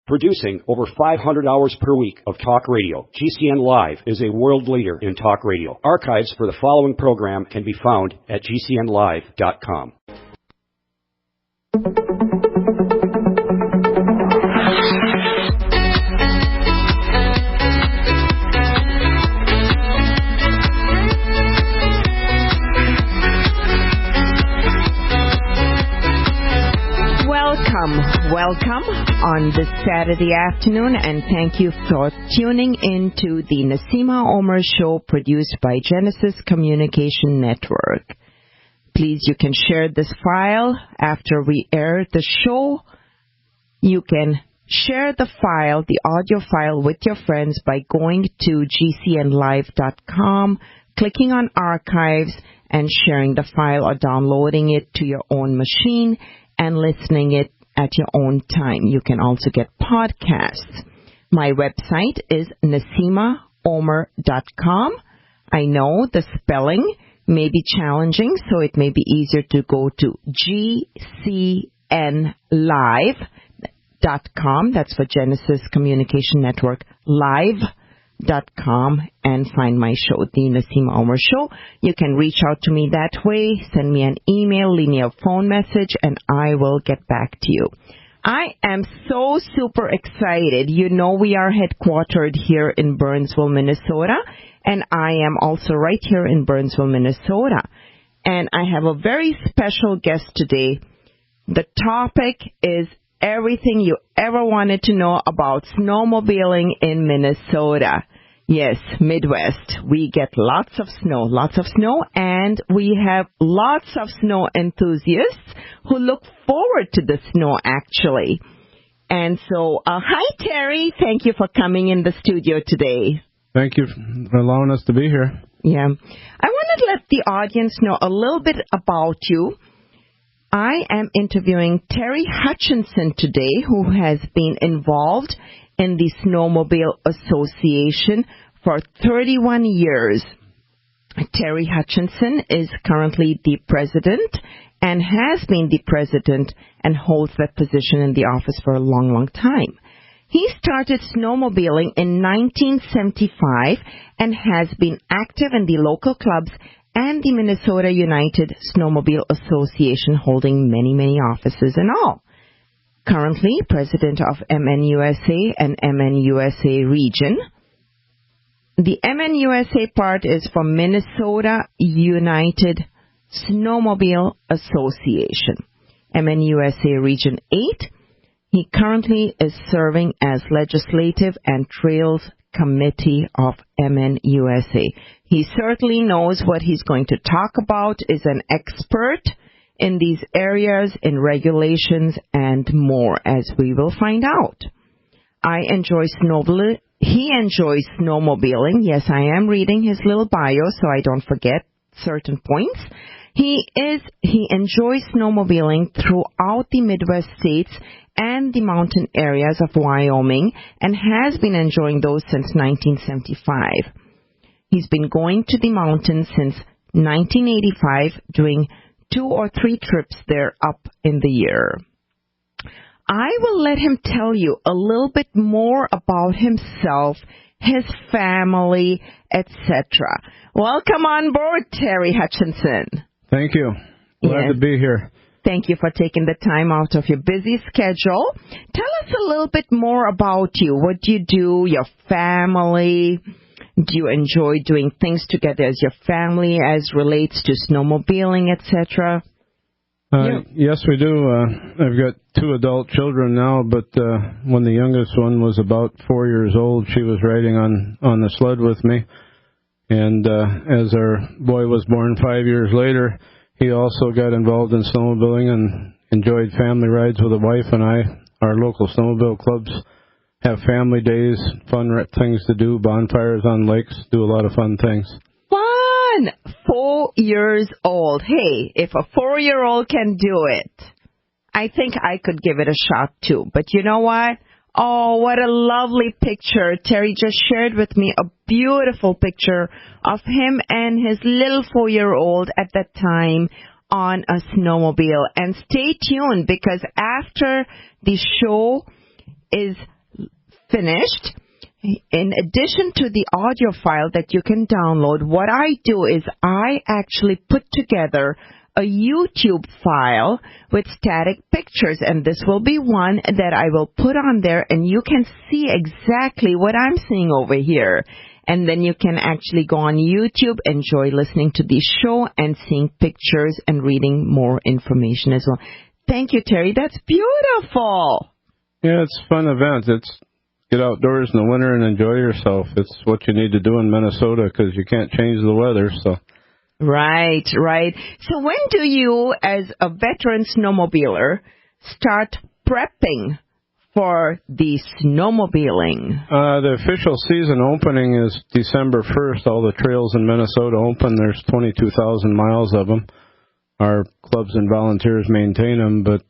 Producing over 500 hours per week of talk radio, GCN Live is a world leader in talk radio. Archives for the following program can be found at gcnlive.com. Welcome on this Saturday afternoon, and thank you for tuning in to the Naseema Omer Show produced by Genesis Communication Network. Please, you can share this file after we air the show. You can share the file, the audio file, with your friends by going to gcnlive.com, clicking on archives, and sharing the file or downloading it to your own machine and listening it at your own time. You can also get podcasts. My website is naseemaomer.com. I know the spelling may be challenging, so it may be easier to go to gcnlive.com. That's for Genesis Communication Network Live.com, and find my show, The Naseema Omer Show. You can reach out to me that way, send me an email, leave me a phone message, and I will get back to you. I am so super excited. You know we are headquartered here in Burnsville, Minnesota, and I am also right here in Burnsville, Minnesota. And I have a very special guest today. The topic is everything you ever wanted to know about snowmobiling in Minnesota. Yes, Midwest. We get lots of snow, and we have lots of snow enthusiasts who look forward to the snow, actually. And so, hi, Terry. Thank you for coming in the studio today. Thank you for allowing us to be here. Yeah. I want to let the audience know a little bit about you. I am interviewing Terry Hutchinson today, who has been involved in the Snowmobile Association for 31 years. Terry Hutchinson is currently the president and has been the president and holds that position in the office for a long, long time. He started snowmobiling in 1975 and has been active in the local clubs and the Minnesota United Snowmobile Association, holding many, many offices in all. Currently, president of MNUSA and MNUSA region. The MNUSA part is for Minnesota United Snowmobile Association. MNUSA Region 8. He currently is serving as Legislative and Trails Committee of MNUSA. He certainly knows what he's going to talk about, is an expert in these areas, in regulations, and more, as we will find out. I enjoy snowmobiling. He enjoys snowmobiling. Yes, I am reading his little bio so I don't forget certain points. He enjoys snowmobiling throughout the Midwest states and the mountain areas of Wyoming, and has been enjoying those since 1975. He's been going to the mountains since 1985, doing 2 or 3 trips there up in the year. I will let him tell you a little bit more about himself, his family, etc. Welcome on board, Terry Hutchinson. Thank you. Glad to be here. Thank you for taking the time out of your busy schedule. Tell us a little bit more about you. What do you do, your family? Do you enjoy doing things together as your family as relates to snowmobiling, etc.? Yes, we do. I've got 2 adult children now, but when the youngest one was about 4 years old, she was riding on the sled with me. And as our boy was born 5 years later, he also got involved in snowmobiling and enjoyed family rides with the wife and I. Our local snowmobile clubs have family days, fun things to do, bonfires on lakes, do a lot of fun things. Fun! 4 years old. Hey, if a 4-year-old can do it, I think I could give it a shot too. But you know what? Oh, what a lovely picture. Terry just shared with me a beautiful picture of him and his little 4-year-old at that time on a snowmobile. And stay tuned, because after the show is finished, in addition to the audio file that you can download, what I do is I actually put together a YouTube file with static pictures, and this will be one that I will put on there, and you can see exactly what I'm seeing over here. And then you can actually go on YouTube, enjoy listening to the show and seeing pictures and reading more information as well. Thank you, Terry. That's beautiful. Yeah, it's a fun event. It's get outdoors in the winter and enjoy yourself. It's what you need to do in Minnesota because you can't change the weather. So. Right. So when do you, as a veteran snowmobiler, start prepping for the snowmobiling? The official season opening is December 1st. All the trails in Minnesota open. There's 22,000 miles of them. Our clubs and volunteers maintain them, but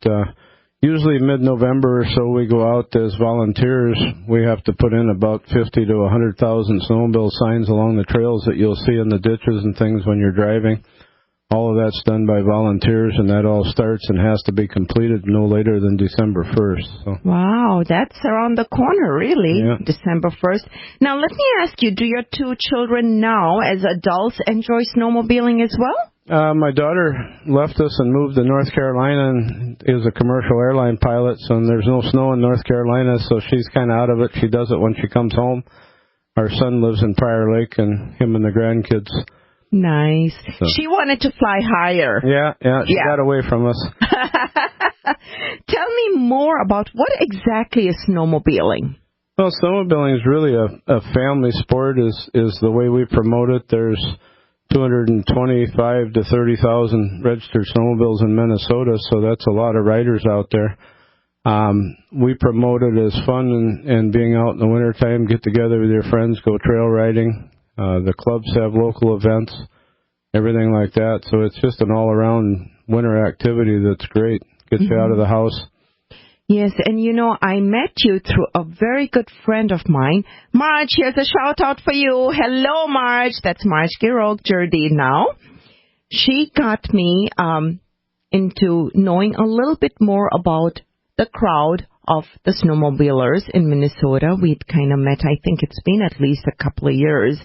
usually mid-November or so we go out as volunteers. We have to put in about 50 to 100,000 snowmobile signs along the trails that you'll see in the ditches and things when you're driving. All of that's done by volunteers, and that all starts and has to be completed no later than December 1st. So. Wow, that's around the corner, really, yeah. December 1st. Now, let me ask you, do your two children now, as adults, enjoy snowmobiling as well? My daughter left us and moved to North Carolina and is a commercial airline pilot, so there's no snow in North Carolina, so she's kind of out of it. She does it when she comes home. Our son lives in Prior Lake, and him and the grandkids. Nice. So. She wanted to fly higher. Yeah, she got away from us. Tell me more about what exactly is snowmobiling. Well, snowmobiling is really a family sport is the way we promote it. There's 225 to 30,000 registered snowmobiles in Minnesota, so that's a lot of riders out there. We promote it as fun and being out in the wintertime, get together with your friends, go trail riding. The clubs have local events, everything like that. So it's just an all-around winter activity that's great. Gets you out of the house. Yes, and you know, I met you through a very good friend of mine. Marge, here's a shout-out for you. Hello, Marge. That's Marge Giroux, Jerdie now. She got me into knowing a little bit more about the crowd of the snowmobilers in Minnesota. We'd kind of met, I think it's been at least a couple of years,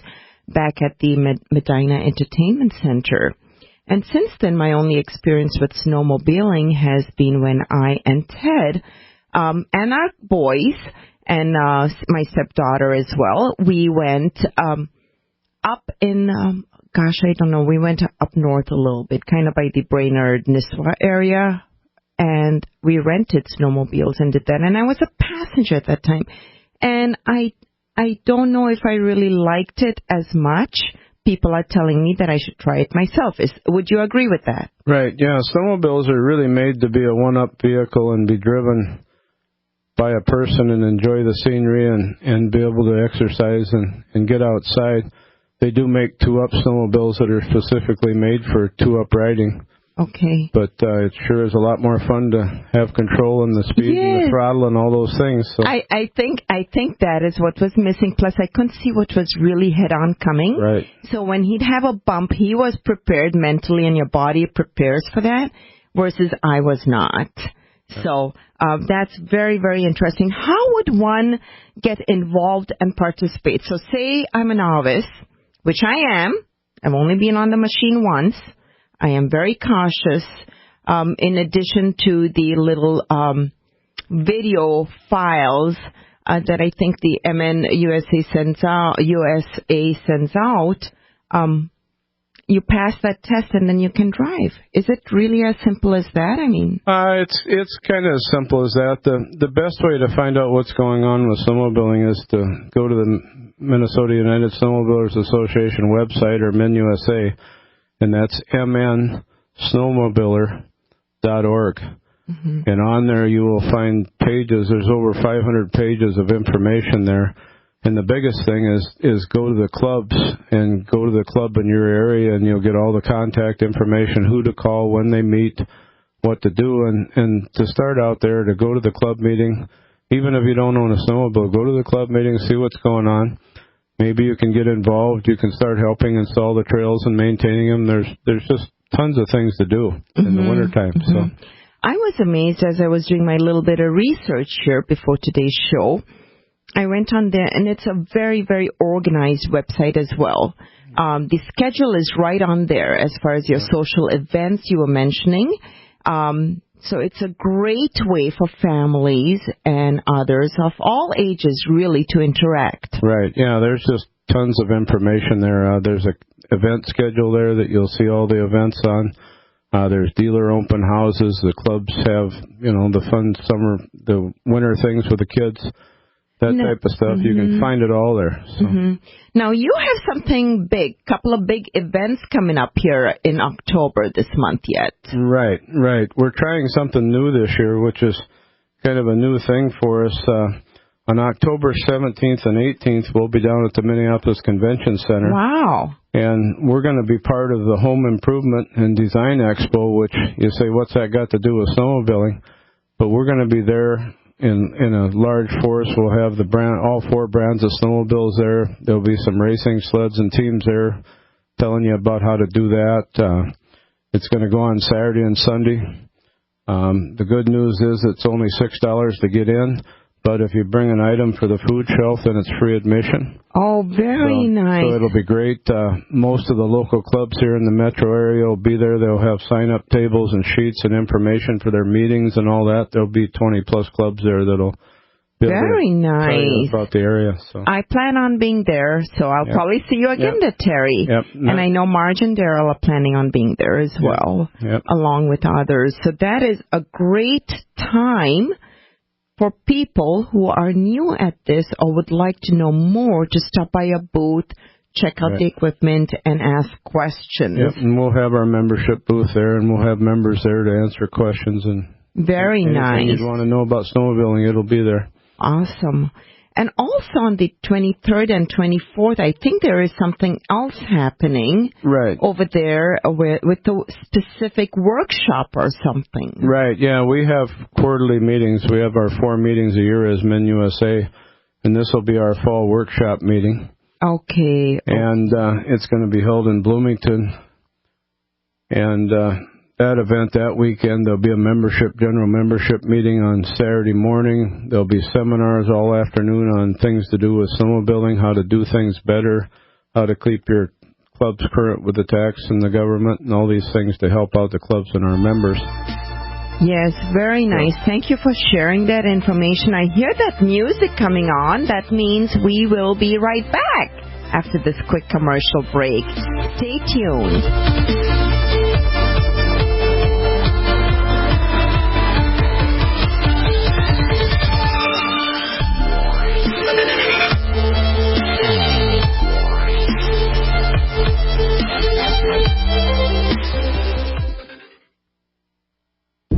back at the Medina Entertainment Center. And since then, my only experience with snowmobiling has been when I and Ted and our boys and my stepdaughter as well, we went up in, we went up north a little bit, kind of by the Brainerd, Nisswa area, and we rented snowmobiles and did that. And I was a passenger at that time. And I don't know if I really liked it as much. People are telling me that I should try it myself. Would you agree with that? Right, yeah. Snowmobiles are really made to be a one-up vehicle and be driven by a person and enjoy the scenery and be able to exercise and get outside. They do make two-up snowmobiles that are specifically made for two-up riding. Okay. But it sure is a lot more fun to have control and the speed and the throttle and all those things. So. I think that is what was missing. Plus, I couldn't see what was really head-on coming. Right. So when he'd have a bump, he was prepared mentally, and your body prepares for that, versus I was not. So that's very, very interesting. How would one get involved and participate? So say I'm a novice, which I am. I've only been on the machine once. I am very cautious, in addition to the little video files that I think the MN USA sends out. You pass that test and then you can drive. Is it really as simple as that? I mean, it's kind of as simple as that. The best way to find out what's going on with snowmobiling is to go to the Minnesota United Snowmobilers Association website or MinUSA. And that's mnsnowmobiler.org. Mm-hmm. And on there you will find pages. There's over 500 pages of information there. And the biggest thing is go to the clubs and go to the club in your area, and you'll get all the contact information, who to call, when they meet, what to do. And to start out there, to go to the club meeting, even if you don't own a snowmobile, go to the club meeting, see what's going on. Maybe you can get involved. You can start helping install the trails and maintaining them. There's just tons of things to do in the wintertime. Mm-hmm. So I was amazed as I was doing my little bit of research here before today's show. I went on there, and it's a very, very organized website as well. The schedule is right on there as far as your social events you were mentioning. So it's a great way for families and others of all ages really to interact. Right. Yeah, there's just tons of information there. There's a event schedule there that you'll see all the events on. There's dealer open houses. The clubs have, the fun summer, the winter things with the kids, that type of stuff. You can find it all there. So. Now, you have something big, couple of big events coming up here in October this month yet. Right. We're trying something new this year, which is kind of a new thing for us. On October 17th and 18th, we'll be down at the Minneapolis Convention Center. Wow. And we're going to be part of the Home Improvement and Design Expo, which you say, what's that got to do with snowmobiling? But we're going to be there in a large force. We'll have all 4 brands of snowmobiles there. There'll be some racing sleds and teams there telling you about how to do that. It's going to go on Saturday and Sunday. The good news is it's only $6 to get in. But if you bring an item for the food shelf, then it's free admission. Oh, very nice. So it'll be great. Most of the local clubs here in the metro area will be there. They'll have sign-up tables and sheets and information for their meetings and all that. There'll be 20-plus clubs there that'll be very nice. Tell you about the area. So. I plan on being there, so I'll probably see you again there, Terry. And I know Marge and Daryl are planning on being there as well, along with others. So that is a great time for people who are new at this or would like to know more, to stop by a booth, check out the equipment, and ask questions. And we'll have our membership booth there, and we'll have members there to answer questions. And very nice. Anything you'd want to know about snowmobiling, it'll be there. Awesome. And also on the 23rd and 24th, I think there is something else happening over there with the specific workshop or something. Right, yeah. We have quarterly meetings. We have our 4 meetings a year as Men USA, and this will be our fall workshop meeting. Okay. And it's going to be held in Bloomington. And that event that weekend, there'll be a general membership meeting on Saturday morning. There'll be seminars all afternoon on things to do with snowmobiling, how to do things better, how to keep your clubs current with the tax and the government, and all these things to help out the clubs and our members. Yes, very nice. Thank you for sharing that information. I hear that music coming on. That means we will be right back after this quick commercial break. Stay tuned.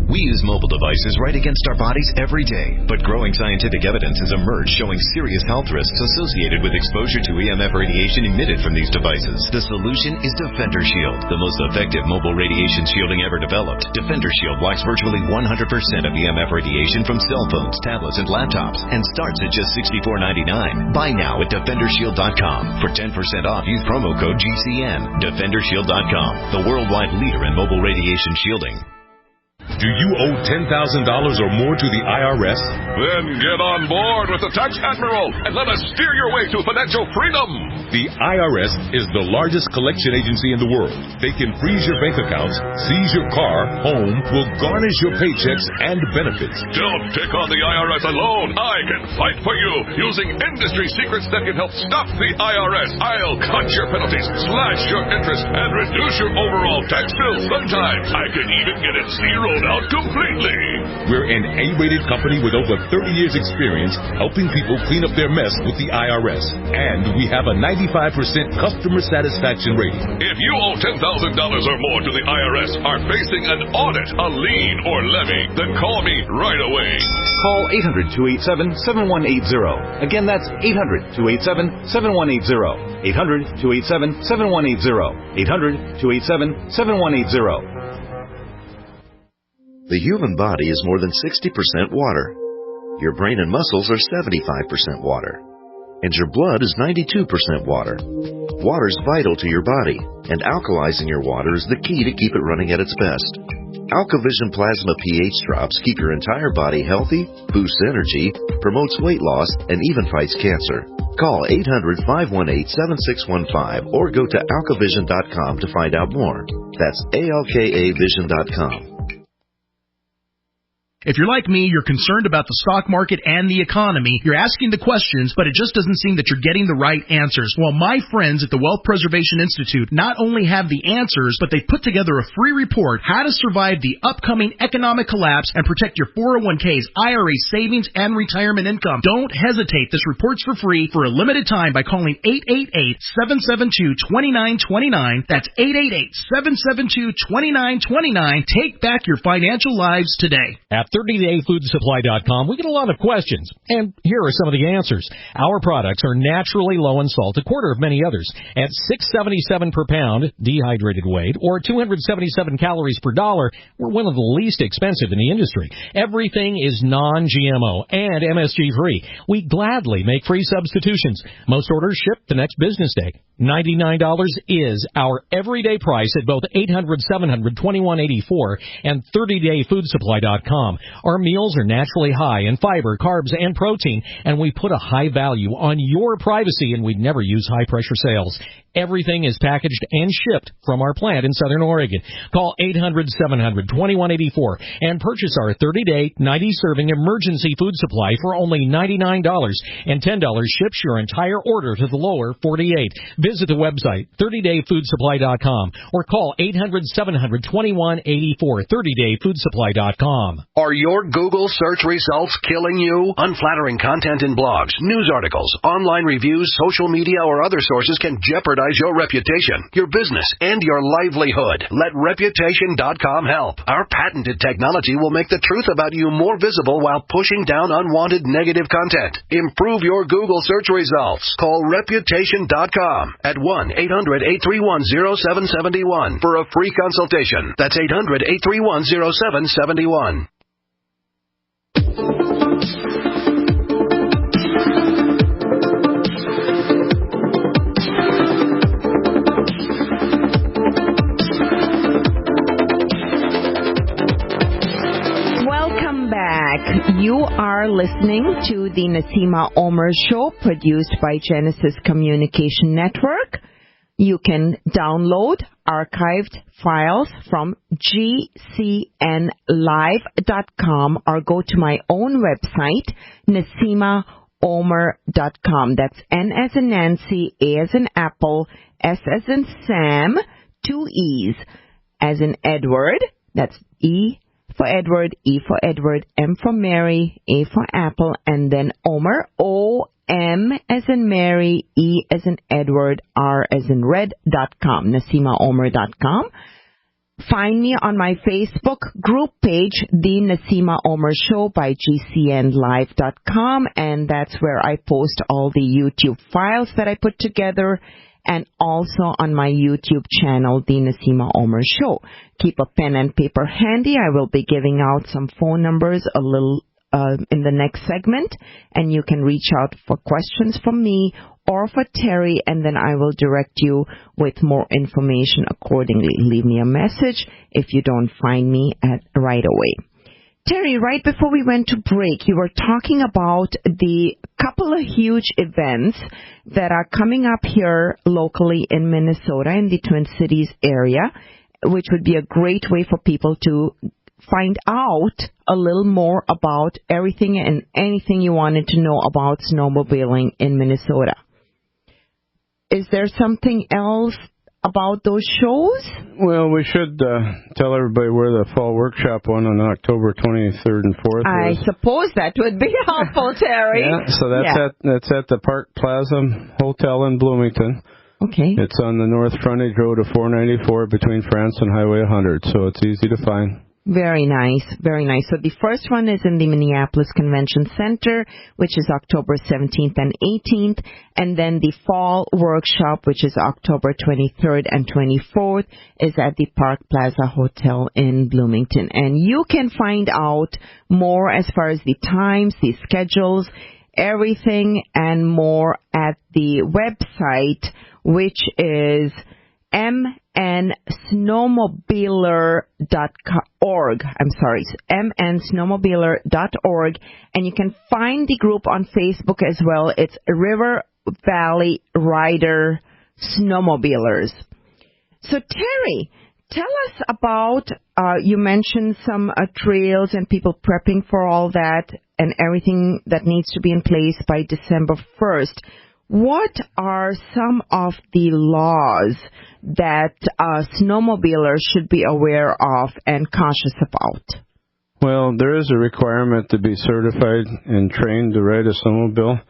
We use mobile devices right against our bodies every day, but growing scientific evidence has emerged showing serious health risks associated with exposure to EMF radiation emitted from these devices. The solution is Defender Shield, the most effective mobile radiation shielding ever developed. Defender Shield blocks virtually 100% of EMF radiation from cell phones, tablets, and laptops, and starts at just $64.99. Buy now at DefenderShield.com. For 10% off, use promo code GCN. DefenderShield.com, the worldwide leader in mobile radiation shielding. Do you owe $10,000 or more to the IRS? Then get on board with the Tax Admiral and let us steer your way to financial freedom. The IRS is the largest collection agency in the world. They can freeze your bank accounts, seize your car, home, will garnish your paychecks and benefits. Don't take on the IRS alone. I can fight for you using industry secrets that can help stop the IRS. I'll cut your penalties, slash your interest, and reduce your overall tax bill. Sometimes I can even get it zeroed out completely. We're an A-rated company with over 30 years experience helping people clean up their mess with the IRS. And we have a 95% customer satisfaction rating. If you owe $10,000 or more to the IRS, are facing an audit, a lien, or levy, then call me right away. Call 800-287-7180. Again, that's 800-287-7180. 800-287-7180. 800-287-7180. The human body is more than 60% water. Your brain and muscles are 75% water. And your blood is 92% water. Water is vital to your body, and alkalizing your water is the key to keep it running at its best. AlkaVision Plasma pH drops keep your entire body healthy, boosts energy, promotes weight loss, and even fights cancer. Call 800-518-7615 or go to alkavision.com to find out more. That's ALKAvision.com. If you're like me, you're concerned about the stock market and the economy. You're asking the questions, but it just doesn't seem that you're getting the right answers. Well, my friends at the Wealth Preservation Institute not only have the answers, but they've put together a free report, How to Survive the Upcoming Economic Collapse and Protect Your 401ks, IRA savings, and retirement income. Don't hesitate. This report's for free for a limited time by calling 888-772-2929. That's 888-772-2929. Take back your financial lives today. At 30dayfoodsupply.com, we get a lot of questions, and here are some of the answers. Our products are naturally low in salt, a quarter of many others, at $6.77 per pound dehydrated weight, or 277 calories per dollar. We're one of the least expensive in the industry. Everything is non-GMO and MSG-free. We gladly make free substitutions. Most orders ship the next business day. $99 is our everyday price at both 800-700-2184 and 30dayfoodsupply.com. Our meals are naturally high in fiber, carbs, and protein, and we put a high value on your privacy, and we never use high-pressure sales. Everything is packaged and shipped from our plant in Southern Oregon. Call 800-700-2184 and purchase our 30-day, 90-serving emergency food supply for only $99, and $10 ships your entire order to the lower 48. Visit the website, 30dayfoodsupply.com, or call 800-700-2184, 30dayfoodsupply.com. Are your Google search results killing you? Unflattering content in blogs, news articles, online reviews, social media, or other sources can jeopardize your reputation, your business, and your livelihood. Let Reputation.com help. Our patented technology will make the truth about you more visible while pushing down unwanted negative content. Improve your Google search results. Call Reputation.com at 1-800-831-0771 for a free consultation. That's 800-831-0771. You are listening to the Naseema Omer Show, produced by Genesis Communication Network. You can download archived files from gcnlive.com or go to my own website, NaseemaOmer.com. That's N as in Nancy, A as in Apple, S as in Sam, 2 E's as in Edward. That's E for Edward, E for Edward, M for Mary, A for Apple, and then Omer, O-M as in Mary, E as in Edward, R as in Red.com, NaseemaOmer.com. Find me on my Facebook group page, The Naseema Omer Show by GCNlive.com, and that's where I post all the YouTube files that I put together, and also on my YouTube channel, The Naseema Omer Show. Keep a pen and paper handy. I will be giving out some phone numbers a little in the next segment, and you can reach out for questions from me or for Terry, and then I will direct you with more information accordingly. Leave me a message if you don't find me right away. Terry, right before we went to break, you were talking about the couple of huge events that are coming up here locally in Minnesota, in the Twin Cities area, which would be a great way for people to find out a little more about everything and anything you wanted to know about snowmobiling in Minnesota. Is there something else about those shows? Well, we should tell everybody where the fall workshop one on October 23rd and 4th I is. suppose that would be helpful, Terry. Yeah, so that's at the Park Plaza Hotel in Bloomington. Okay. It's on the North Frontage Road of 494 between France and Highway 100, so it's easy to find. Very nice, very nice. So the first one is in the Minneapolis Convention Center, which is October 17th and 18th. And then the fall workshop, which is October 23rd and 24th, is at the Park Plaza Hotel in Bloomington. And you can find out more as far as the times, the schedules, everything and more at the website, which is mnsnowmobiler.org. mnsnowmobiler.org. And you can find the group on Facebook as well. It's River Valley Rider Snowmobilers. So, Terry, tell us about, you mentioned some trails and people prepping for all that and everything that needs to be in place by December 1st. What are some of the laws that snowmobilers should be aware of and cautious about? Well, there is a requirement to be certified and trained to ride a snowmobile.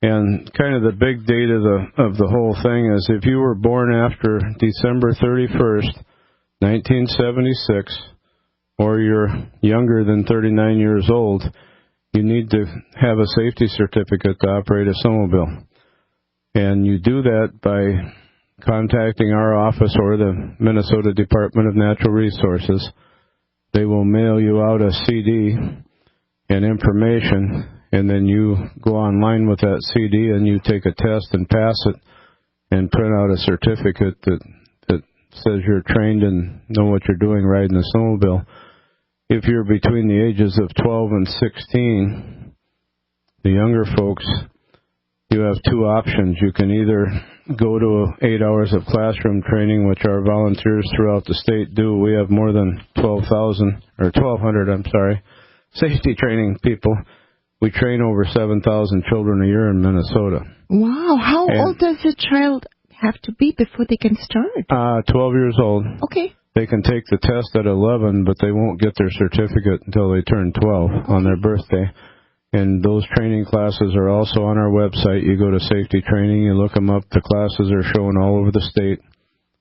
And kind of the big date of the whole thing is if you were born after December 31st, 1976, or you're younger than 39 years old, you need to have a safety certificate to operate a snowmobile. And you do that by contacting our office or the Minnesota Department of Natural Resources. They will mail you out a CD and information, and then you go online with that CD and you take a test and pass it and print out a certificate that says you're trained and know what you're doing riding a snowmobile. If you're between the ages of 12 and 16, the younger folks, you have two options. You can either go to 8 hours of classroom training, which our volunteers throughout the state do. We have more than 1,200 safety training people. We train over 7,000 children a year in Minnesota. Wow. How old does a child have to be before they can start? 12 years old. Okay. They can take the test at 11, but they won't get their certificate until they turn 12 on their birthday. And those training classes are also on our website. You go to safety training, you look them up. The classes are shown all over the state,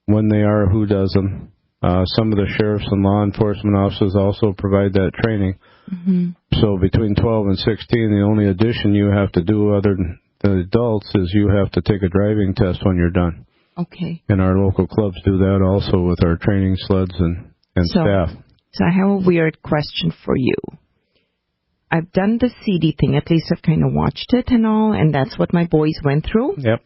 when they are, who does them. Some of the sheriffs and law enforcement officers also provide that training. Mm-hmm. So between 12 and 16, the only addition you have to do other than the adults is you have to take a driving test when you're done. Okay. And our local clubs do that also with our training sleds and staff. So I have a weird question for you. I've done the CD thing. At least I've kind of watched it and all, and that's what my boys went through. Yep.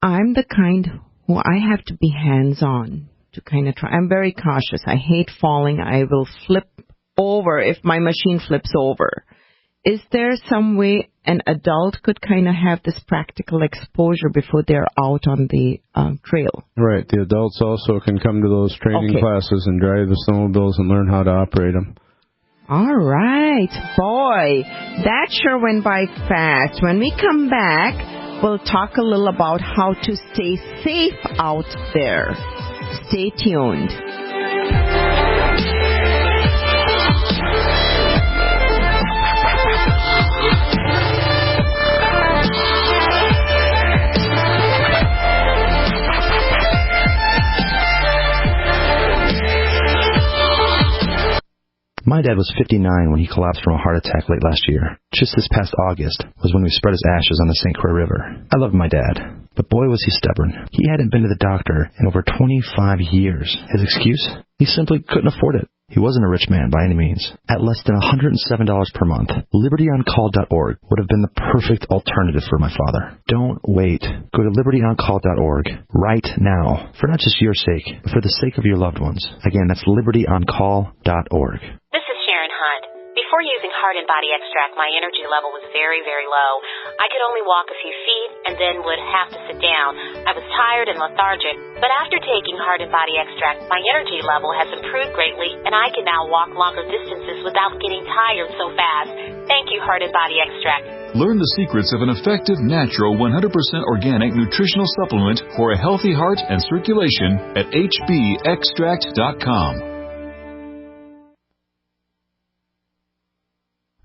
I'm the kind who I have to be hands-on to kind of try. I'm very cautious. I hate falling. I will flip over if my machine flips over. Is there some way an adult could kind of have this practical exposure before they're out on the trail? Right. The adults also can come to those training classes and drive the snowmobiles and learn how to operate them. All right. Boy, that sure went by fast. When we come back, we'll talk a little about how to stay safe out there. Stay tuned. My dad was 59 when he collapsed from a heart attack late last year. Just this past August was when we spread his ashes on the St. Croix River. I loved my dad, but boy was he stubborn. He hadn't been to the doctor in over 25 years. His excuse? He simply couldn't afford it. He wasn't a rich man by any means. At less than $107 per month, LibertyOnCall.org would have been the perfect alternative for my father. Don't wait. Go to LibertyOnCall.org right now, for not just your sake, but for the sake of your loved ones. Again, that's LibertyOnCall.org. This is Sharon Hunt. Before using Heart and Body Extract, my energy level was very, very low. I could only walk a few feet and then would have to sit down. I was tired and lethargic. But after taking Heart and Body Extract, my energy level has improved greatly, and I can now walk longer distances without getting tired so fast. Thank you, Heart and Body Extract. Learn the secrets of an effective, natural, 100% organic nutritional supplement for a healthy heart and circulation at hbextract.com.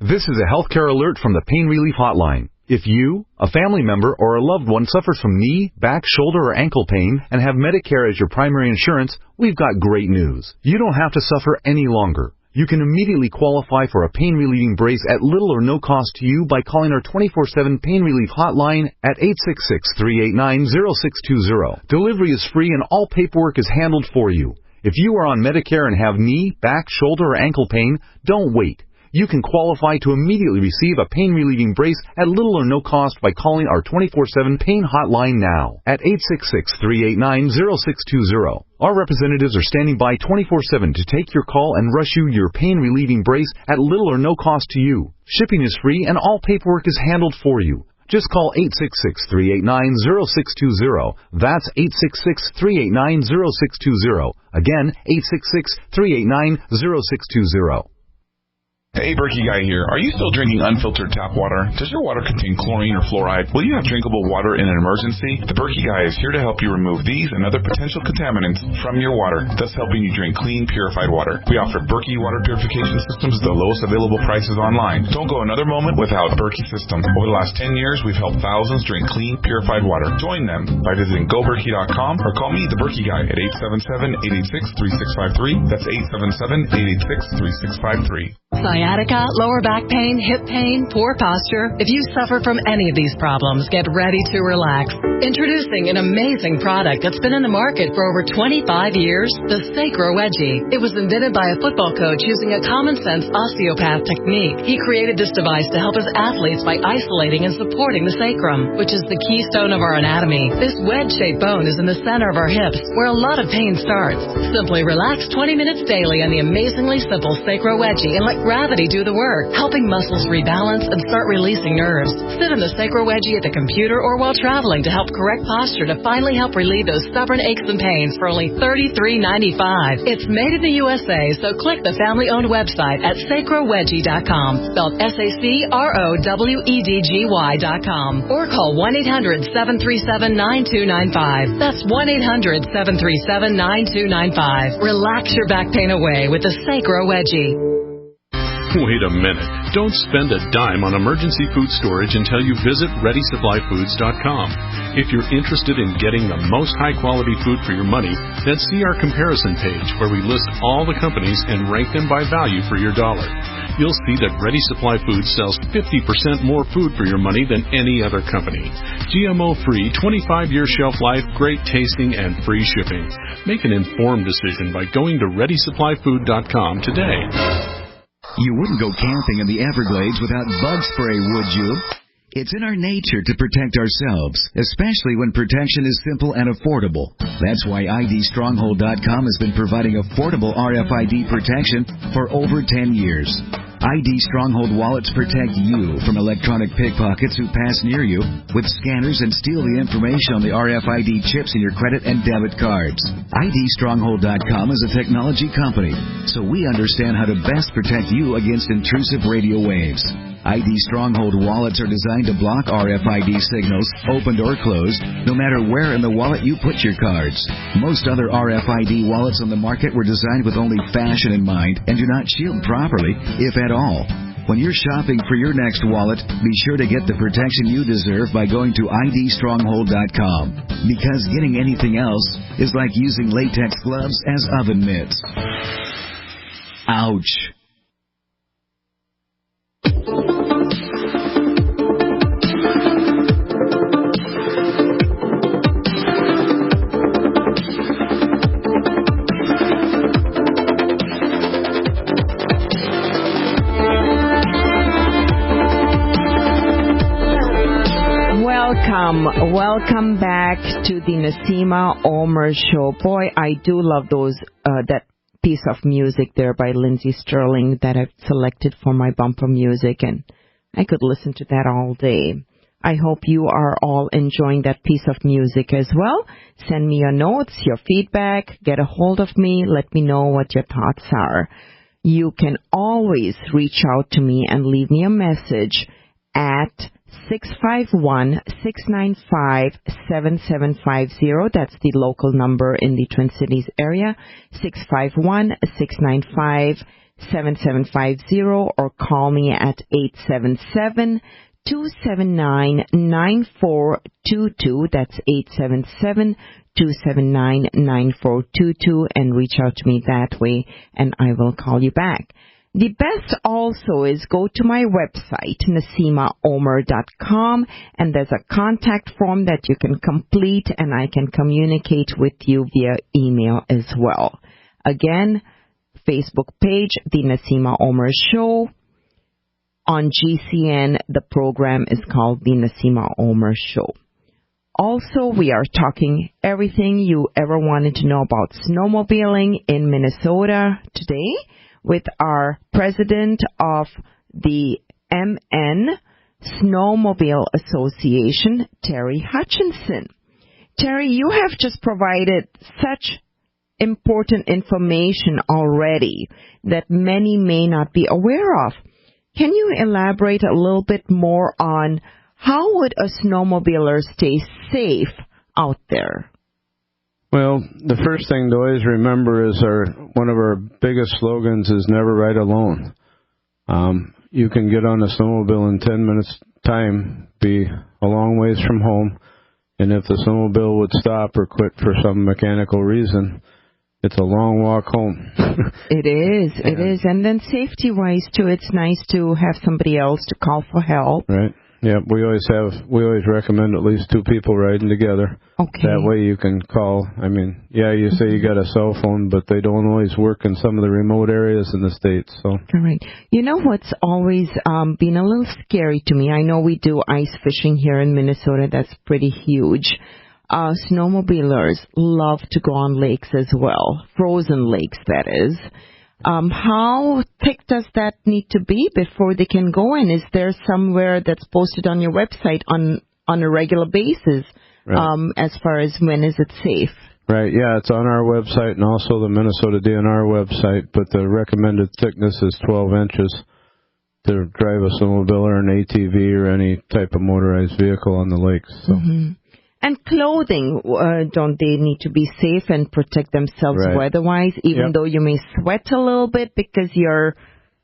This is a healthcare alert from the Pain Relief Hotline. If you, a family member, or a loved one suffers from knee, back, shoulder, or ankle pain and have Medicare as your primary insurance, we've got great news. You don't have to suffer any longer. You can immediately qualify for a pain-relieving brace at little or no cost to you by calling our 24/7 Pain Relief Hotline at 866-389-0620. Delivery is free and all paperwork is handled for you. If you are on Medicare and have knee, back, shoulder, or ankle pain, don't wait. you can qualify to immediately receive a pain-relieving brace at little or no cost by calling our 24/7 pain hotline now at 866-389-0620. Our representatives are standing by 24/7 to take your call and rush you your pain-relieving brace at little or no cost to you. Shipping is free and all paperwork is handled for you. Just call 866-389-0620. That's 866-389-0620. Again, 866-389-0620. Hey, Berkey Guy here. Are you still drinking unfiltered tap water? Does your water contain chlorine or fluoride? Will you have drinkable water in an emergency? The Berkey Guy is here to help you remove these and other potential contaminants from your water, thus helping you drink clean, purified water. We offer Berkey water purification systems at the lowest available prices online. Don't go another moment without Berkey system. Over the last 10 years, we've helped thousands drink clean, purified water. Join them by visiting goberkey.com or call me, the Berkey Guy, at 877-886-3653. That's 877-886-3653. Sciatica, lower back pain, hip pain, poor posture. If you suffer from any of these problems, get ready to relax. Introducing an amazing product that's been in the market for over 25 years, the Sacro Wedgie. It was invented by a football coach using a common-sense osteopath technique. He created this device to help his athletes by isolating and supporting the sacrum, which is the keystone of our anatomy. This wedge-shaped bone is in the center of our hips, where a lot of pain starts. Simply relax 20 minutes daily on the amazingly simple Sacro Wedgie and let gravity do the work, helping muscles rebalance and start releasing nerves. Sit in the Sacro Wedgie at the computer or while traveling to help correct posture to finally help relieve those stubborn aches and pains for only $33.95. It's made in the USA, so click the family-owned website at sacrowedgie.com, spelled SACROWEDGY.com, or call 1-800-737-9295. That's 1-800-737-9295. Relax your back pain away with the Sacro Wedgie. Wait a minute. Don't spend a dime on emergency food storage until you visit ReadySupplyFoods.com. If you're interested in getting the most high-quality food for your money, then see our comparison page where we list all the companies and rank them by value for your dollar. You'll see that Ready Supply Foods sells 50% more food for your money than any other company. GMO-free, 25-year shelf life, great tasting, and free shipping. Make an informed decision by going to ReadySupplyFood.com today. You wouldn't go camping in the Everglades without bug spray, would you? It's in our nature to protect ourselves, especially when protection is simple and affordable. That's why IDStronghold.com has been providing affordable RFID protection for over 10 years. ID Stronghold wallets protect you from electronic pickpockets who pass near you with scanners and steal the information on the RFID chips in your credit and debit cards. IDStronghold.com is a technology company, so we understand how to best protect you against intrusive radio waves. ID Stronghold wallets are designed to block RFID signals, opened or closed, no matter where in the wallet you put your cards. Most other RFID wallets on the market were designed with only fashion in mind and do not shield properly, if at all. When you're shopping for your next wallet, be sure to get the protection you deserve by going to IDStronghold.com. Because getting anything else is like using latex gloves as oven mitts. Ouch. Welcome back to the Naseema Omer Show. Boy, I do love that piece of music there by Lindsey Sterling that I've selected for my bumper music, and I could listen to that all day. I hope you are all enjoying that piece of music as well. Send me your notes, your feedback, get a hold of me, let me know what your thoughts are. You can always reach out to me and leave me a message at 651-695-7750. That's the local number in the Twin Cities area, 651-695-7750, or call me at 877-279-9422. That's 877-279-9422, and reach out to me that way, and I will call you back. The best also is go to my website, NaseemaOmer.com, and there's a contact form that you can complete, and I can communicate with you via email as well. Again, Facebook page, The Naseema Omer Show, on GCN. The program is called the Naseema Omer Show. Also, we are talking everything you ever wanted to know about snowmobiling in Minnesota today with our president of the MN Snowmobile Association, Terry Hutchinson. Terry, you have just provided such important information already that many may not be aware of. Can you elaborate a little bit more on how would a snowmobiler stay safe out there? Well, the first thing to always remember is one of our biggest slogans is never ride alone. You can get on a snowmobile in 10 minutes time, be a long ways from home, and if the snowmobile would stop or quit for some mechanical reason, it's a long walk home. It is. And then safety-wise, too, it's nice to have somebody else to call for help. Right. Yeah, we always recommend at least two people riding together. Okay. That way you can call. I mean, yeah, you say you got a cell phone, but they don't always work in some of the remote areas in the States. So. Correct. You know what's always been a little scary to me? I know we do ice fishing here in Minnesota. That's pretty huge. Snowmobilers love to go on lakes as well. Frozen lakes, that is. How thick does that need to be before they can go in? Is there somewhere that's posted on your website on a regular basis, right, as far as when is it safe? Right, yeah, it's on our website and also the Minnesota DNR website, but the recommended thickness is 12 inches to drive a snowmobile or an ATV or any type of motorized vehicle on the lakes. So. Mm-hmm. And clothing, don't they need to be safe and protect themselves weather-wise, even though you may sweat a little bit because you're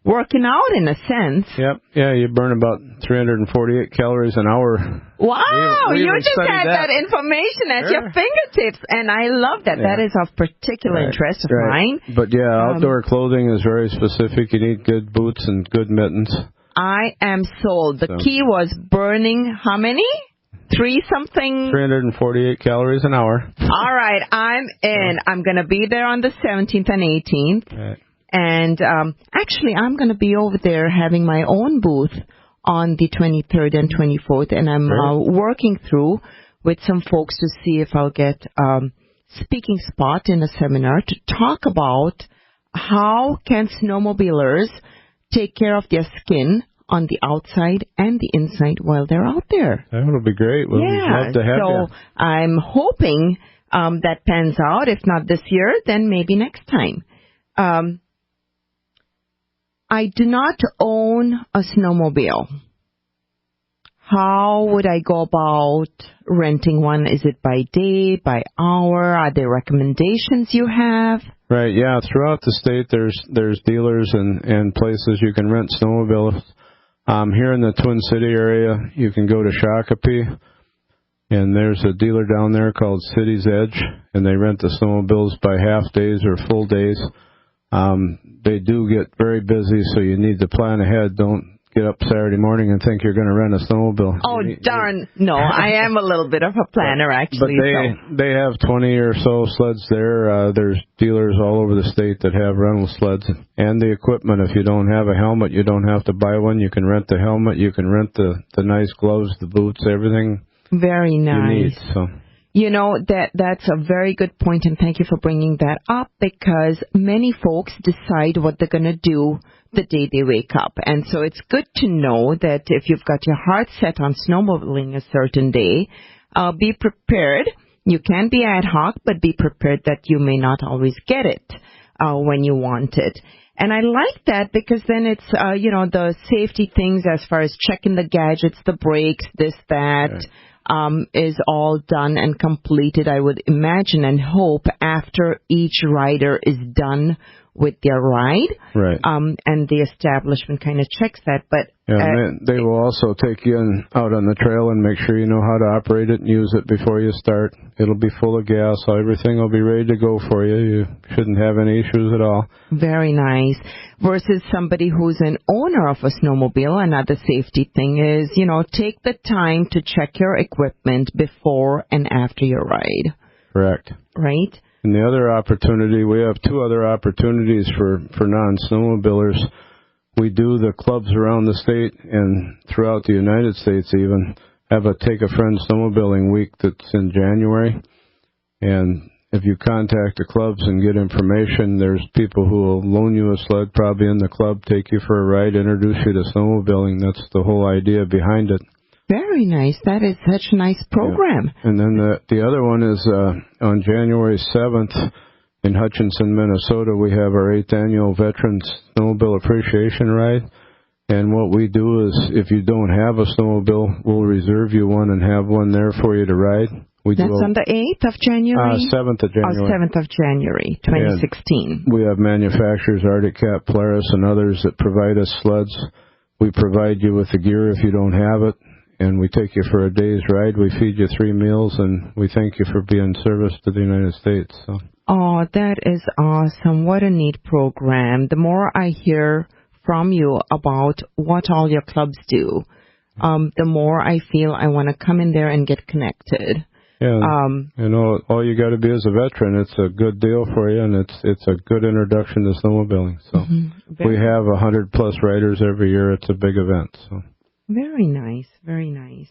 working out in a sense? Yep. Yeah, you burn about 348 calories an hour. Wow, you just had that information at your fingertips, and I love that. Yeah. That is of particular interest of mine. But yeah, outdoor clothing is very specific. You need good boots and good mittens. I am sold. The key was burning how many? 348 calories an hour. All right, I'm in. I'm going to be there on the 17th and 18th. Right. And actually, I'm going to be over there having my own booth on the 23rd and 24th. And I'm working through with some folks to see if I'll get speaking spot in a seminar to talk about how can snowmobilers take care of their skin on the outside and the inside while they're out there. That'll be great. We'd love to have you. So I'm hoping that pans out. If not this year, then maybe next time. I do not own a snowmobile. How would I go about renting one? Is it by day, by hour? Are there recommendations you have? Right, yeah. Throughout the state, there's dealers and places you can rent snowmobiles. Here in the Twin City area, you can go to Shakopee, and there's a dealer down there called City's Edge, and they rent the snowmobiles by half days or full days. They do get very busy, so you need to plan ahead. Don't get up Saturday morning and think you're going to rent a snowmobile. Oh, darn. No, I am a little bit of a planner, actually. But they have 20 or so sleds there. There's dealers all over the state that have rental sleds. And the equipment, if you don't have a helmet, you don't have to buy one. You can rent the helmet. You can rent the nice gloves, the boots, everything. Very nice. You need, so. You know, that's a very good point, and thank you for bringing that up, because many folks decide what they're going to do the day they wake up. And so it's good to know that if you've got your heart set on snowmobiling a certain day, be prepared. You can be ad hoc, but be prepared that you may not always get it when you want it. And I like that because then it's, the safety things as far as checking the gadgets, the brakes, this, that. Right. Is all done and completed, I would imagine and hope, after each rider is done with their ride. Right. And the establishment kind of checks that. But they will also take you out on the trail and make sure you know how to operate it and use it before you start. It'll be full of gas, so everything will be ready to go for you. You shouldn't have any issues at all. Very nice. Versus somebody who's an owner of a snowmobile, another safety thing is, take the time to check your equipment before and after your ride. Correct. Right? And the other opportunity, we have two other opportunities for non-snowmobilers. we do the clubs around the state and throughout the United States even have a Take a Friend Snowmobiling Week that's in January. And if you contact the clubs and get information, there's people who will loan you a sled, probably in the club, take you for a ride, introduce you to snowmobiling. That's the whole idea behind it. Very nice. That is such a nice program. Yeah. And then the other one is on January 7th in Hutchinson, Minnesota, we have our 8th annual Veterans Snowmobile Appreciation Ride. And what we do is, if you don't have a snowmobile, we'll reserve you one and have one there for you to ride. That's on the 8th of January? 7th of January. Oh, 7th of January, 2016. And we have manufacturers, Arctic Cat, Polaris, and others that provide us sleds. We provide you with the gear if you don't have it, and we take you for a day's ride. We feed you 3 meals, and we thank you for being service to the United States. So. Oh, that is awesome. What a neat program. The more I hear from you about what all your clubs do, the more I feel I want to come in there and get connected. Yeah, all you got to be is a veteran. It's a good deal for you, and it's a good introduction to snowmobiling. So we have 100+ riders every year. It's a big event. So very nice, very nice.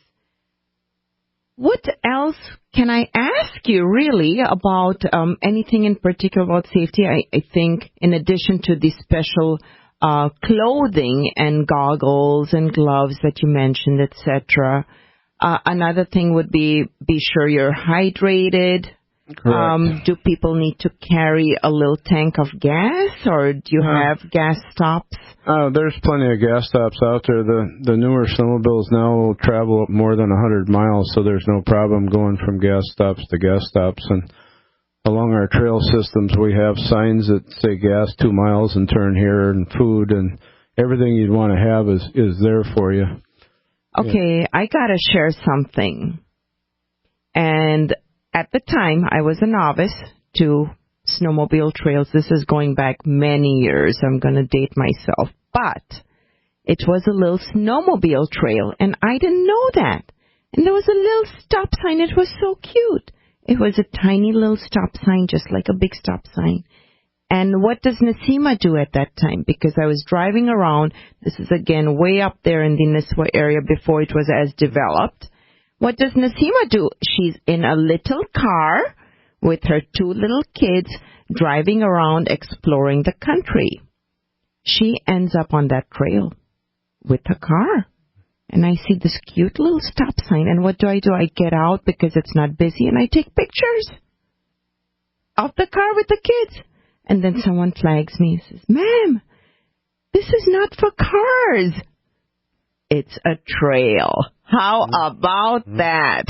What else can I ask you, really, about anything in particular about safety? I think in addition to the special clothing and goggles and gloves that you mentioned, etc., another thing would be sure you're hydrated. Correct. Do people need to carry a little tank of gas, or do you have gas stops? There's plenty of gas stops out there. The newer snowmobiles now will travel up more than 100 miles, so there's no problem going from gas stops to gas stops. And along our trail systems, we have signs that say gas 2 miles and turn here, and food, and everything you'd want to have is there for you. Okay, I got to share something. And at the time, I was a novice to snowmobile trails. This is going back many years. I'm going to date myself. But it was a little snowmobile trail, and I didn't know that. And there was a little stop sign. It was so cute. It was a tiny little stop sign, just like a big stop sign. And what does Naseema do at that time? Because I was driving around. This is, again, way up there in the Nisswa area before it was as developed. What does Naseema do? She's in a little car with her 2 little kids driving around exploring the country. She ends up on that trail with the car. And I see this cute little stop sign. And what do? I get out because it's not busy, and I take pictures of the car with the kids. And then someone flags me and says, "Ma'am, this is not for cars. It's a trail." How about that?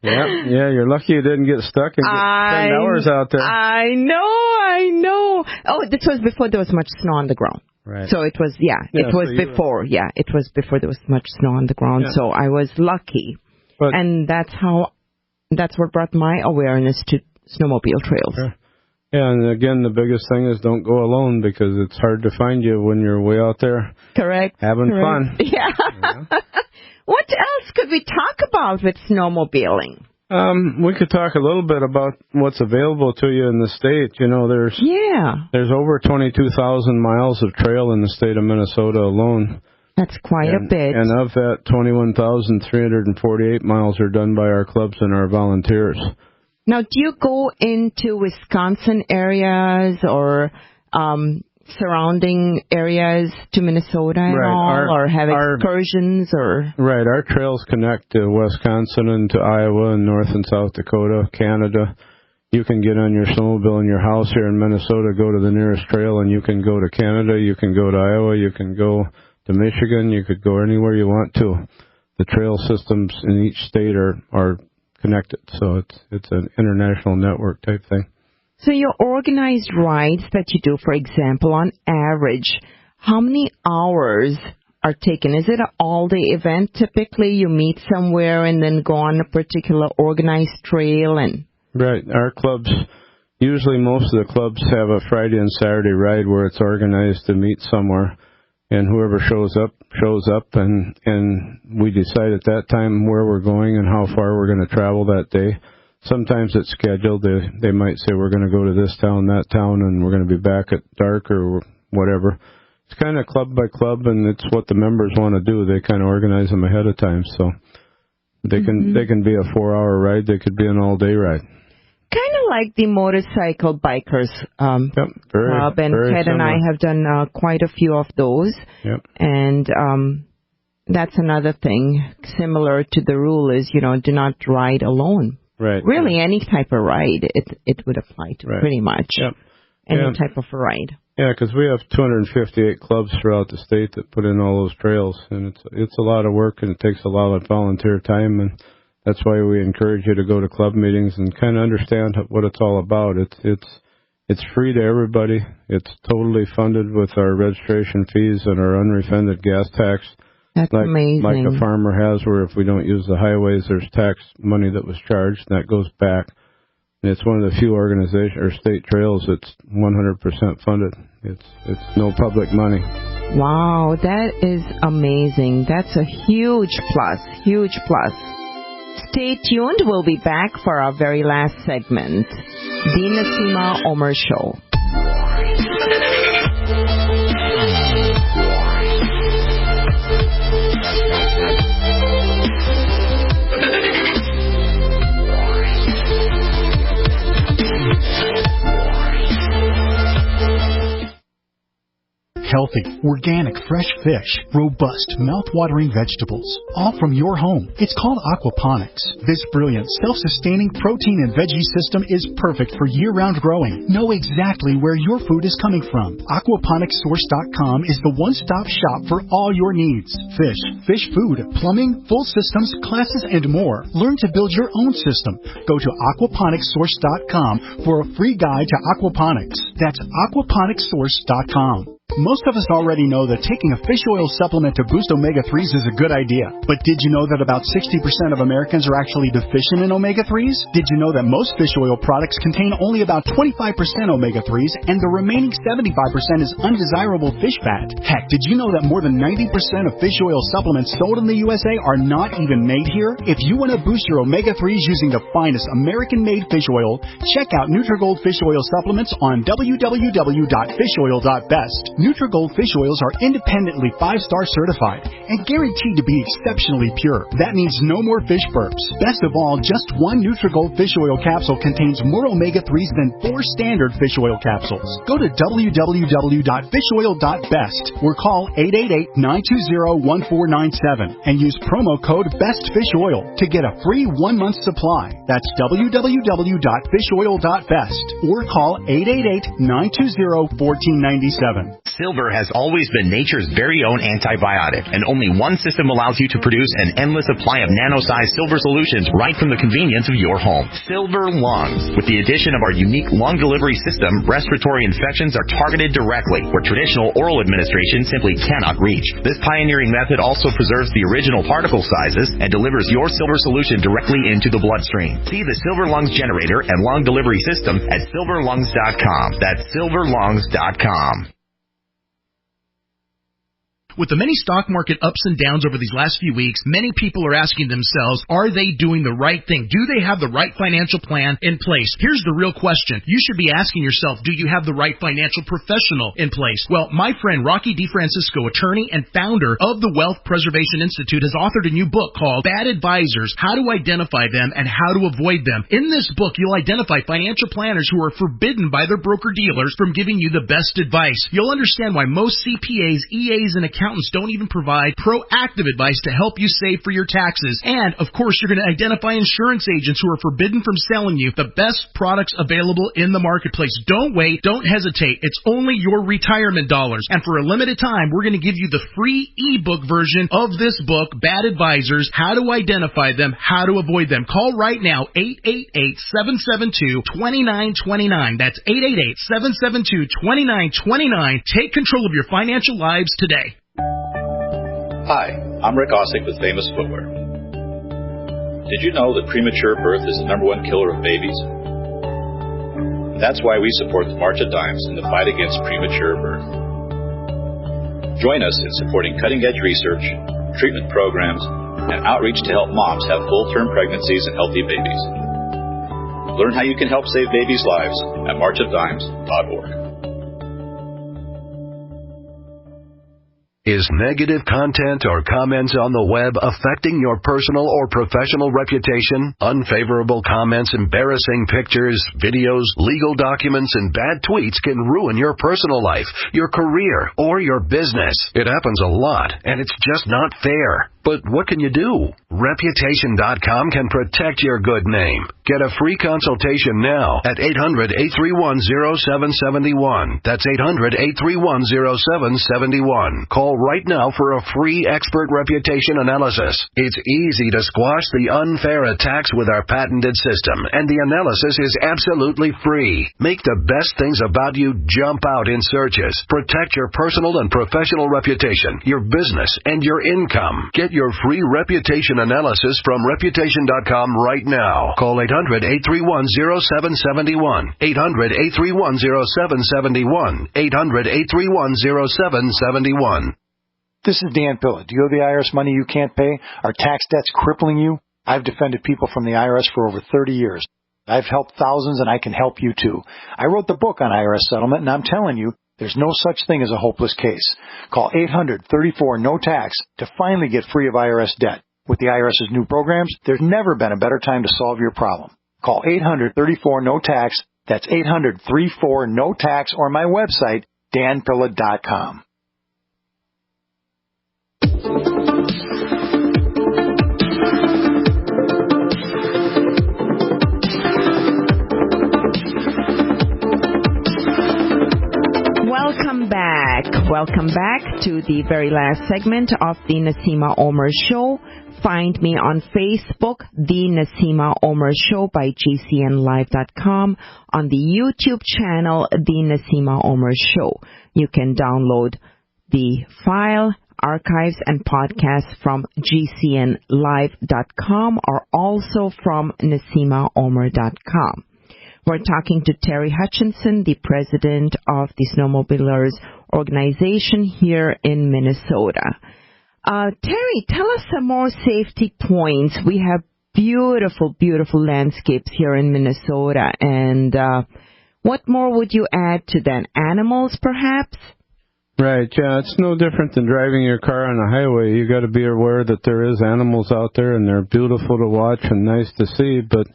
Yeah, you're lucky you didn't get stuck and get 10 hours out there. I know. Oh, this was before there was much snow on the ground. Right. So it was, it was before. Yeah, it was before there was much snow on the ground. Yeah. So I was lucky. And that's what brought my awareness to snowmobile trails. Sure. Yeah, and again, the biggest thing is don't go alone, because it's hard to find you when you're way out there. Correct. Having fun. Yeah. What else could we talk about with snowmobiling? We could talk a little bit about what's available to you in the state. You know, there's over 22,000 miles of trail in the state of Minnesota alone. That's quite a bit. And of that, 21,348 miles are done by our clubs and our volunteers. Now, do you go into Wisconsin areas or surrounding areas to Minnesota at all, or have excursions? Right, our trails connect to Wisconsin and to Iowa and North and South Dakota, Canada. You can get on your snowmobile in your house here in Minnesota, go to the nearest trail, and you can go to Canada, you can go to Iowa, you can go to Michigan, you could go anywhere you want to. The trail systems in each state are connected, so it's an international network type thing. So your organized rides that you do, for example, on average, how many hours are taken? Is it an all-day event typically? You meet somewhere and then go on a particular organized trail? Right. Our clubs, usually most of the clubs have a Friday and Saturday ride where it's organized to meet somewhere. And whoever shows up, and we decide at that time where we're going and how far we're going to travel that day. Sometimes it's scheduled. They might say we're going to go to this town, that town, and we're going to be back at dark or whatever. it's kind of club by club, and it's what the members want to do. They kind of organize them ahead of time, so they can be a 4-hour ride. They could be an all-day ride. Kind of like the motorcycle bikers club, and Ted and I have done quite a few of those. Yep. And that's another thing. Similar to the rule is, do not ride alone. Right. Really, any type of ride, it would apply to pretty much. Yep. Any type of a ride. Yeah, because we have 258 clubs throughout the state that put in all those trails, and it's a lot of work, and it takes a lot of volunteer time, and that's why we encourage you to go to club meetings and kind of understand what it's all about. It's free to everybody. It's totally funded with our registration fees and our unrefunded gas tax. That's amazing. Like a farmer has, where if we don't use the highways, there's tax money that was charged, and that goes back. And it's one of the few organizations or state trails that's 100% funded. It's no public money. Wow, that is amazing. That's a huge plus. Huge plus. Stay tuned. We'll be back for our very last segment. The Naseema Omer Show. Healthy, organic, fresh fish, robust, mouth-watering vegetables, all from your home. It's called aquaponics. This brilliant, self-sustaining protein and veggie system is perfect for year-round growing. Know exactly where your food is coming from. Aquaponicssource.com is the one-stop shop for all your needs. Fish food, plumbing, full systems, classes, and more. Learn to build your own system. Go to aquaponicssource.com for a free guide to aquaponics. That's aquaponicssource.com. Most of us already know that taking a fish oil supplement to boost omega-3s is a good idea. But did you know that about 60% of Americans are actually deficient in omega-3s? Did you know that most fish oil products contain only about 25% omega-3s and the remaining 75% is undesirable fish fat? Heck, did you know that more than 90% of fish oil supplements sold in the USA are not even made here? If you want to boost your omega-3s using the finest American-made fish oil, check out Nutrigold Fish Oil Supplements on www.fishoil.best. Nutrigold fish oils are independently 5-star certified and guaranteed to be exceptionally pure. That means no more fish burps. Best of all, just one Nutrigold fish oil capsule contains more omega-3s than 4 standard fish oil capsules. Go to www.fishoil.best or call 888-920-1497 and use promo code BESTFISHOIL to get a free 1-month supply. That's www.fishoil.best or call 888-920-1497. Silver has always been nature's very own antibiotic, and only one system allows you to produce an endless supply of nano-sized silver solutions right from the convenience of your home. Silver Lungs. With the addition of our unique lung delivery system, respiratory infections are targeted directly, where traditional oral administration simply cannot reach. This pioneering method also preserves the original particle sizes and delivers your silver solution directly into the bloodstream. See the Silver Lungs generator and lung delivery system at silverlungs.com. That's silverlungs.com. With the many stock market ups and downs over these last few weeks, many people are asking themselves, are they doing the right thing? Do they have the right financial plan in place? Here's the real question. You should be asking yourself, do you have the right financial professional in place? Well, my friend Rocky DeFrancisco, attorney and founder of the Wealth Preservation Institute, has authored a new book called Bad Advisors, How to Identify Them and How to Avoid Them. In this book, you'll identify financial planners who are forbidden by their broker-dealers from giving you the best advice. You'll understand why most CPAs, EAs, and accountants don't even provide proactive advice to help you save for your taxes. And, of course, you're going to identify insurance agents who are forbidden from selling you the best products available in the marketplace. Don't wait. Don't hesitate. It's only your retirement dollars. And for a limited time, we're going to give you the free ebook version of this book, Bad Advisors, How to Identify Them, How to Avoid Them. Call right now, 888-772-2929. That's 888-772-2929. Take control of your financial lives today. Hi, I'm Rick Ossick with Famous Footwear. Did you know that premature birth is the #1 killer of babies? That's why we support the March of Dimes in the fight against premature birth. Join us in supporting cutting-edge research, treatment programs, and outreach to help moms have full-term pregnancies and healthy babies. Learn how you can help save babies' lives at marchofdimes.org. Is negative content or comments on the web affecting your personal or professional reputation? Unfavorable comments, embarrassing pictures, videos, legal documents, and bad tweets can ruin your personal life, your career, or your business. It happens a lot, and it's just not fair. But what can you do? Reputation.com can protect your good name. Get a free consultation now at 800-831-0771. That's 800-831-0771. Call right now for a free expert reputation analysis. It's easy to squash the unfair attacks with our patented system, and the analysis is absolutely free. Make the best things about you jump out in searches. Protect your personal and professional reputation, your business, and your income. Get your free reputation analysis from Reputation.com right now. Call 800-831-0771. 800-831-0771. 800-831-0771. This is Dan Pilla. Do you owe the IRS money you can't pay? Are tax debts crippling you? I've defended people from the IRS for over 30 years. I've helped thousands, and I can help you too. I wrote the book on IRS settlement, and I'm telling you, there's no such thing as a hopeless case. Call 800-34-NO-TAX to finally get free of IRS debt. With the IRS's new programs, there's never been a better time to solve your problem. Call 800-34-NO-TAX. That's 800-34-NO-TAX, or my website, danpilla.com. Welcome back to the very last segment of the Naseema Omer Show. Find me on Facebook, The Naseema Omer Show by GCNlive.com, on the YouTube channel, The Naseema Omer Show. You can download the file, archives, and podcasts from GCNlive.com or also from NaseemaOmer.com. We're talking to Terry Hutchinson, the president of the Snowmobilers organization here in Minnesota. Terry, tell us some more safety points. We have beautiful, beautiful landscapes here in Minnesota. And what more would you add to that? Animals, perhaps? Right, yeah. It's no different than driving your car on a highway. You got to be aware that there is animals out there, and they're beautiful to watch and nice to see, but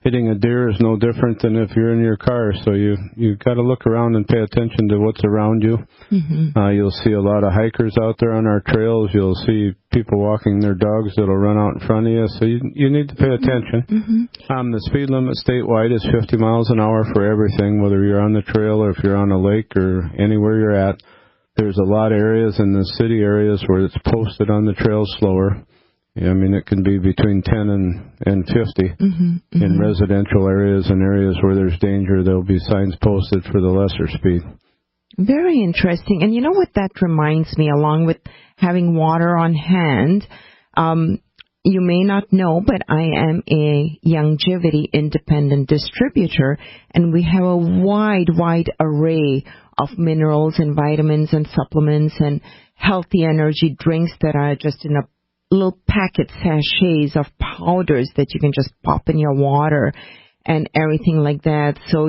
hitting a deer is no different than if you're in your car. So you got to look around and pay attention to what's around you. Mm-hmm. You'll see a lot of hikers out there on our trails. You'll see people walking their dogs that'll run out in front of you. So you need to pay attention. Mm-hmm. The speed limit statewide is 50 miles an hour for everything, whether you're on the trail or if you're on a lake or anywhere you're at. There's a lot of areas in the city areas where it's posted on the trails slower. I mean, it can be between 10 and 50. Mm-hmm, mm-hmm. In residential areas and areas where there's danger, there'll be signs posted for the lesser speed. Very interesting. And you know what that reminds me, along with having water on hand, you may not know, but I am a longevity independent distributor, and we have a wide array of minerals and vitamins and supplements and healthy energy drinks that are just in a little packet sachets of powders that you can just pop in your water and everything like that. So,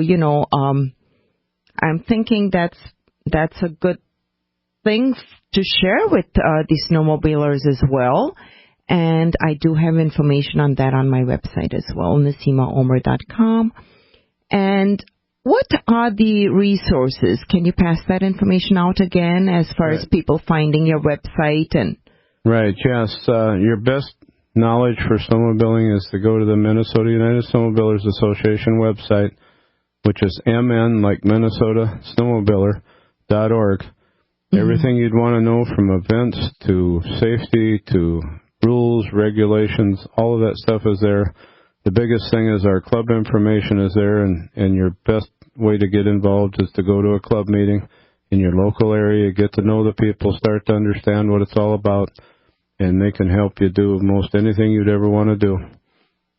I'm thinking that's a good thing to share with the snowmobilers as well. And I do have information on that on my website as well, NaseemaOmer.com. And what are the resources? Can you pass that information out again as far as people finding your website and... Right, yes. Your best knowledge for snowmobiling is to go to the Minnesota United Snowmobilers Association website, which is MN, like Minnesota, snowmobiler.org. Mm-hmm. Everything you'd want to know from events to safety to rules, regulations, all of that stuff is there. The biggest thing is our club information is there, and your best way to get involved is to go to a club meeting in your local area, get to know the people, start to understand what it's all about, and they can help you do most anything you'd ever want to do.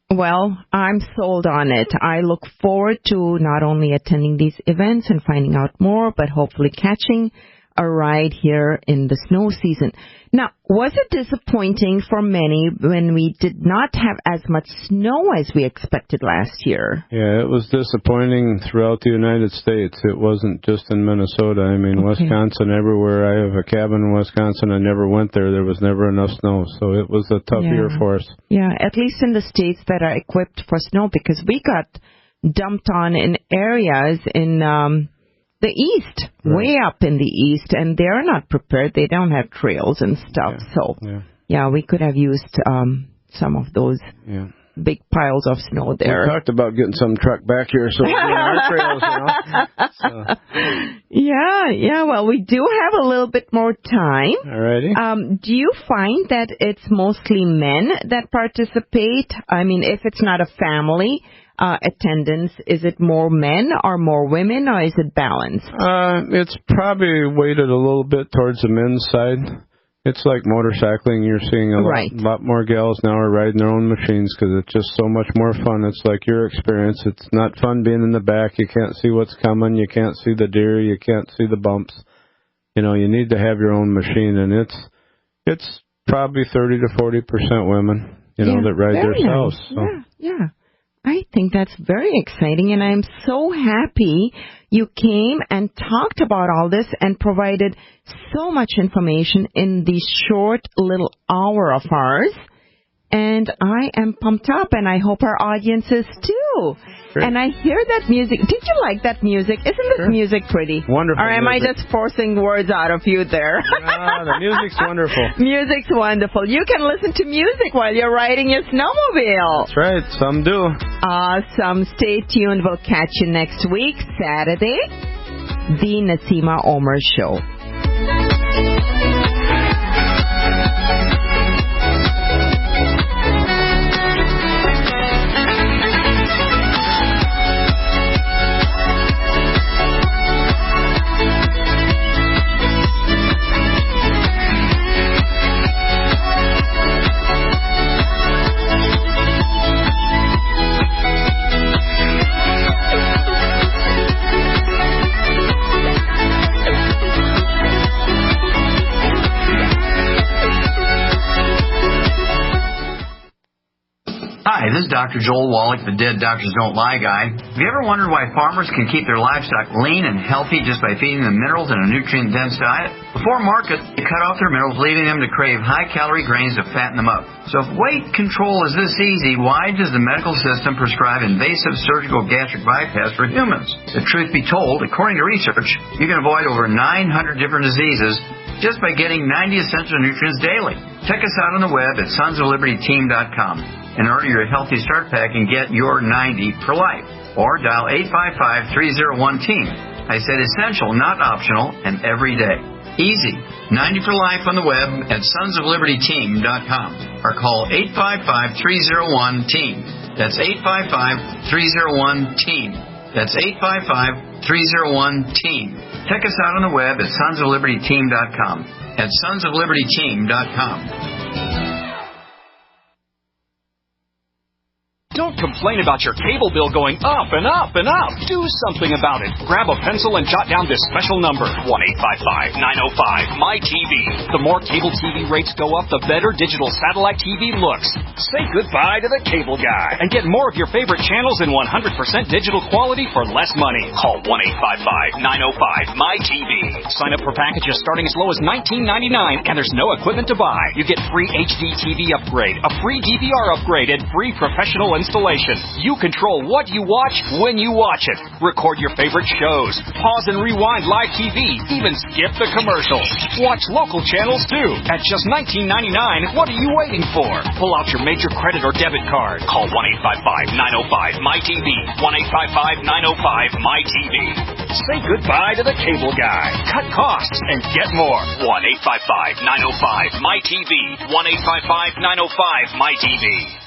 Well, I'm sold on it. I look forward to not only attending these events and finding out more, but hopefully catching a ride here in the snow season. Now, was it disappointing for many when we did not have as much snow as we expected last year? Yeah, it was disappointing throughout the United States. It wasn't just in Minnesota. I mean, Wisconsin, everywhere. I have a cabin in Wisconsin. I never went there. There was never enough snow. So it was a tough year for us. Yeah, at least in the states that are equipped for snow, because we got dumped on in areas in the east, way up in the east, and they're not prepared. They don't have trails and stuff. So, we could have used some of those big piles of snow there. We talked about getting some truck back here so we can get our trails, So. Yeah, well, we do have a little bit more time. Alrighty. Do you find that it's mostly men that participate? I mean, if it's not a family attendance, is it more men or more women, or is it balanced? It's probably weighted a little bit towards the men's side. It's like motorcycling. You're seeing a lot more gals now are riding their own machines because it's just so much more fun. It's like your experience. It's not fun being in the back. You can't see what's coming. You can't see the deer. You can't see the bumps. You know, you need to have your own machine, and it's probably 30 to 40% women, that ride themselves. Nice. So. Yeah. I think that's very exciting, and I'm so happy you came and talked about all this and provided so much information in the short little hour of ours. And I am pumped up, and I hope our audience is too. Great. And I hear that music. Did you like that music? Isn't this music pretty? Wonderful. Or am I just forcing words out of you there? No, the music's wonderful. Music's wonderful. You can listen to music while you're riding your snowmobile. That's right. Some do. Awesome. Stay tuned. We'll catch you next week, Saturday, the Naseema Omer Show. Hi, this is Dr. Joel Wallach, the Dead Doctors Don't Lie guy. Have you ever wondered why farmers can keep their livestock lean and healthy just by feeding them minerals in a nutrient-dense diet? Before market, they cut off their minerals, leaving them to crave high-calorie grains to fatten them up. So if weight control is this easy, why does the medical system prescribe invasive surgical gastric bypass for humans? The truth be told, according to research, you can avoid over 900 different diseases just by getting 90 essential nutrients daily. Check us out on the web at sonsoflibertyteam.com. And order your Healthy Start Pack and get your 90 for life. Or dial 855-301-TEAM. I said essential, not optional, and every day. Easy. 90 for life on the web at sonsoflibertyteam.com. Or call 855-301-TEAM. That's 855-301-TEAM. That's 855-301-TEAM. Check us out on the web at sonsoflibertyteam.com. At sonsoflibertyteam.com. Don't complain about your cable bill going up and up and up. Do something about it. Grab a pencil and jot down this special number, 1-855-905-MY-TV. The more cable TV rates go up, the better digital satellite TV looks. Say goodbye to the cable guy and get more of your favorite channels in 100% digital quality for less money. Call 1-855-905-MY-TV. Sign up for packages starting as low as $19.99, and there's no equipment to buy. You get free HD TV upgrade, a free DVR upgrade, and free professional installation. You control what you watch when you watch it. Record your favorite shows. Pause and rewind live TV. Even skip the commercials. Watch local channels too. At just $19.99, what are you waiting for? Pull out your major credit or debit card. Call 1-855-905-MY-TV. 1-855-905-MY-TV. Say goodbye to the cable guy. Cut costs and get more. 1-855-905-MY-TV. 1-855-905-MY-TV.